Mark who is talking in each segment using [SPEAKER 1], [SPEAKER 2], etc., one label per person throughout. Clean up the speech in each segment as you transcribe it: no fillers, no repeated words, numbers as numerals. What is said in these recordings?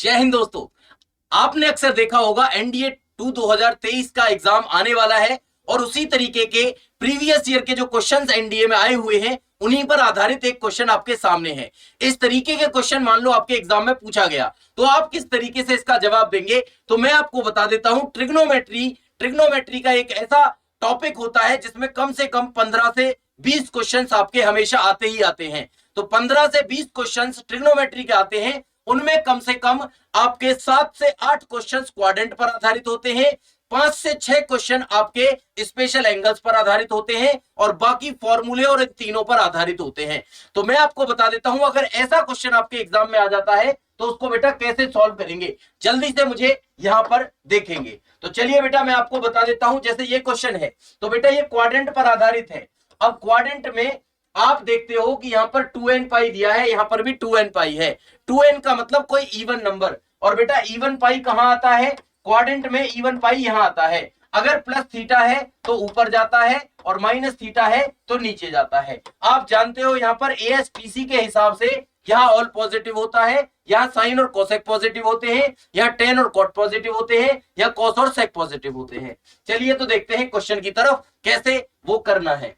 [SPEAKER 1] जय हिंद दोस्तों। आपने अक्सर देखा होगा एनडीए 2 2023 का एग्जाम आने वाला है और उसी तरीके के प्रीवियस ईयर के जो क्वेश्चंस एनडीए में आए हुए हैं उन्हीं पर आधारित एक क्वेश्चन आपके सामने है। इस तरीके के क्वेश्चन मान लो आपके एग्जाम में पूछा गया तो आप किस तरीके से इसका जवाब देंगे, तो मैं आपको बता देता हूं। ट्रिग्नोमेट्री का एक ऐसा टॉपिक होता है जिसमें कम से कम 15 से 20 क्वेश्चंस आपके हमेशा आते ही आते हैं। तो 15 से 20 क्वेश्चंस ट्रिग्नोमेट्री के आते हैं, उनमें कम से कम आपके 7 से 8 क्वेश्चंस क्वाड्रेंट पर आधारित होते हैं, 5 से 6 क्वेश्चन आपके स्पेशल एंगल्स पर आधारित होते हैं और बाकी फॉर्मूले और इन तीनों पर आधारित होते हैं। तो मैं आपको बता देता हूं, अगर ऐसा क्वेश्चन आपके एग्जाम में आ जाता है तो उसको बेटा कैसे सॉल्व करेंगे, जल्दी से मुझे यहां पर देखेंगे। तो चलिए बेटा मैं आपको बता देता हूं। जैसे ये क्वेश्चन है तो बेटा ये क्वाड्रेंट पर आधारित है। अब क्वाड्रेंट में आप देखते हो कि यहां पर 2n पाई दिया है, यहां पर भी 2n पाई है। 2n का मतलब कोई इवन नंबर, और बेटा इवन पाई कहां आता है, क्वाड्रेंट में इवन पाई यहां आता है। अगर प्लस थीटा है तो ऊपर जाता है और माइनस थीटा है तो नीचे जाता है। आप जानते हो यहां पर एएसटीसी के हिसाब से यहां ऑल पॉजिटिव होता है, यहां साइन और कोसेक पॉजिटिव होते हैं, यहां टेन और कॉट पॉजिटिव होते हैं, यहां कॉस और सेक पॉजिटिव होते हैं। चलिए तो देखते हैं क्वेश्चन की तरफ कैसे वो करना है।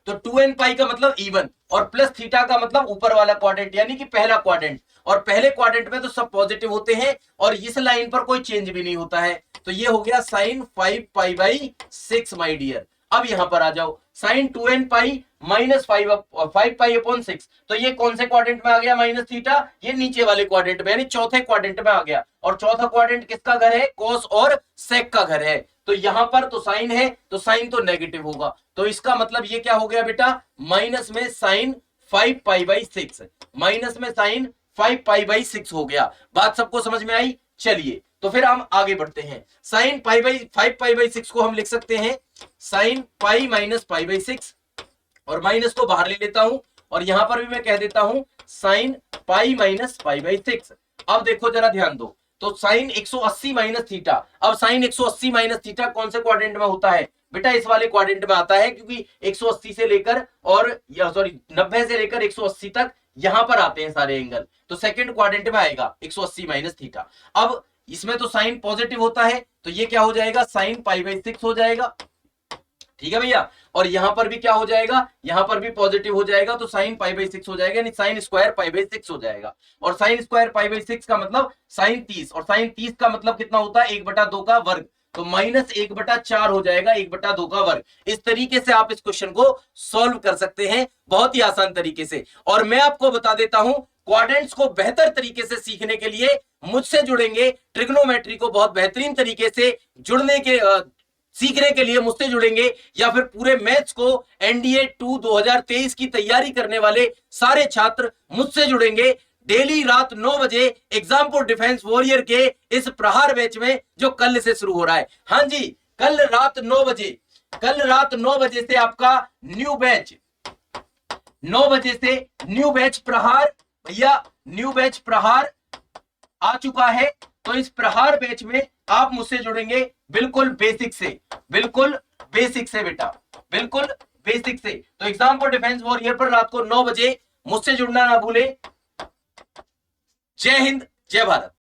[SPEAKER 1] तो 2n पाई का मतलब इवन और प्लस थीटा का मतलब ऊपर वाला क्वाड्रेंट यानी कि पहला क्वाड्रेंट, और पहले क्वाड्रेंट में तो सब पॉजिटिव होते हैं और इस लाइन पर कोई चेंज भी नहीं होता है। तो ये हो गया sine 5 pi by 6 my dear. अब यहां पर आ जाओ, sine 2n pi minus 5 pi upon 6, तो ये कौन से क्वाड्रेंट में आ गया माइनस थीटा, ये नीचे वाले क्वाड्रेंट में यानी चौथे क्वाड्रेंट में आ गया। और चौथा क्वाड्रेंट किसका घर है, कॉस और सेक का घर है। तो यहां पर तो साइन है तो साइन तो नेगेटिव होगा, तो इसका मतलब ये क्या हो गया बेटा, माइनस में साइन 5 पाई बाई 6, माइनस में साइन 5 पाई बाई 6 हो गया। बात सबको समझ में आई। चलिए तो फिर हम आगे बढ़ते हैं। साइन 5 पाई बाई 6 को हम लिख सकते हैं sine pi minus pi by 6, और माइनस को बाहर ले लेता हूं और यहां पर भी मैं कह देता हूं sine pi minus pi by 6। अब देखो जरा ध्यान दो, तो साइन 180 माइनस थीटा, अब साइन 180 माइनस थीटा कौन से क्वाड्रेंट में होता है बेटा, इस वाले क्वाड्रेंट में आता है, क्योंकि 180 से लेकर और 90 से लेकर 180 तक यहां पर आते हैं सारे एंगल, तो सेकंड क्वाड्रेंट में आएगा 180 माइनस थीटा। अब इसमें तो साइन पॉजिटिव होता है तो ये क्या हो जाएगा, साइन पाई बाई 6 हो जाएगा। ठीक है भैया, और यहां पर भी क्या हो जाएगा, यहां पर भी पॉजिटिव हो जाएगा तो साइन पाई बाई 6 हो जाएगा, यानी साइन स्क्वायर पाई बाई 6 हो जाएगा। और साइन स्क्वायर पाई बाई 6 का मतलब साइन 30, और साइन 30 का मतलब कितना होता है, 1/2 का वर्ग, तो माइनस 1/4 हो जाएगा, 1/2 का वर्ग। इस तरीके से आप इस क्वेश्चन को सॉल्व कर सकते हैं बहुत ही आसान तरीके से। और मैं आपको बता देता हूं, क्वाड्रेंट्स को बेहतर तरीके से सीखने के लिए मुझसे जुड़ेंगे, ट्रिग्नोमेट्री को बहुत बेहतरीन तरीके से सीखने के लिए मुझसे जुड़ेंगे, या फिर पूरे मैथ्स को एनडीए 2 2023 की तैयारी करने वाले सारे छात्र मुझसे जुड़ेंगे डेली रात 9 बजे एग्जामपुर डिफेंस वॉरियर के इस प्रहार बैच में जो कल से शुरू हो रहा है। हाँ जी, कल रात 9 बजे से आपका न्यू बैच, 9 बजे से न्यू बैच प्रहार, भैया न्यू बैच प्रहार आ चुका है। तो इस प्रहार बैच में आप मुझसे जुड़ेंगे बिल्कुल बेसिक से, बिल्कुल बेसिक से बेटा, बिल्कुल बेसिक से। तो एग्जामपुर डिफेंस वॉरियर पर रात को 9 बजे मुझसे जुड़ना ना भूले। जय हिंद, जय भारत।